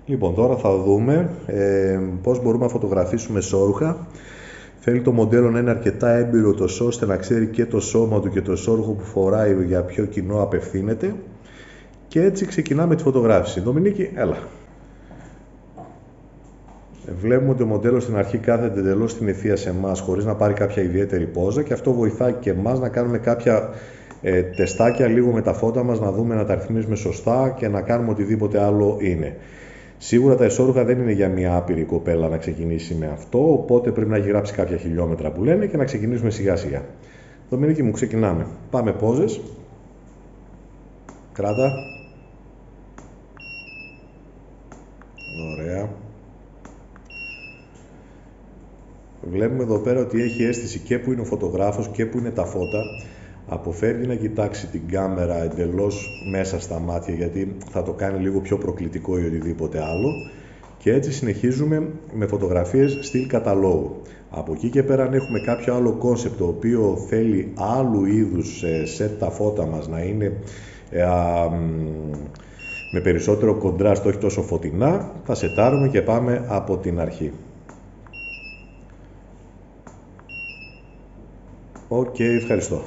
Λοιπόν, τώρα θα δούμε πώς μπορούμε να φωτογραφίσουμε εσώρουχα. Θέλει το μοντέλο να είναι αρκετά έμπειρο τόσο ώστε να ξέρει και το σώμα του και το εσώρουχο που φοράει για ποιο κοινό απευθύνεται. Και έτσι ξεκινάμε τη φωτογράφηση. Δομηνίκη, έλα. Βλέπουμε ότι το μοντέλο στην αρχή κάθεται εντελώς στην ευθεία σε εμάς, χωρίς να πάρει κάποια ιδιαίτερη πόζα, και αυτό βοηθάει και εμάς να κάνουμε κάποια τεστάκια λίγο με τα φώτα μας, να δούμε να τα ρυθμίζουμε σωστά και να κάνουμε οτιδήποτε άλλο είναι. Σίγουρα τα εσώρουχα δεν είναι για μια άπειρη κοπέλα να ξεκινήσει με αυτό, οπότε πρέπει να έχει γράψει κάποια χιλιόμετρα που λένε και να ξεκινήσουμε σιγά σιγά. Δομηνίκη μου, ξεκινάμε. Πάμε πόζες. Κράτα. Ωραία. Βλέπουμε εδώ πέρα ότι έχει αίσθηση και που είναι ο φωτογράφος και που είναι τα φώτα. Αποφεύγει να κοιτάξει την κάμερα εντελώς μέσα στα μάτια, γιατί θα το κάνει λίγο πιο προκλητικό ή οτιδήποτε άλλο. Και έτσι συνεχίζουμε με φωτογραφίες στυλ καταλόγου. Από εκεί και πέρα, αν έχουμε κάποιο άλλο κόνσεπτ το οποίο θέλει άλλου είδους σετ τα φώτα μας να είναι με περισσότερο κοντράστ, όχι τόσο φωτεινά, θα σετάρουμε και πάμε από την αρχή. Οκ, ευχαριστώ.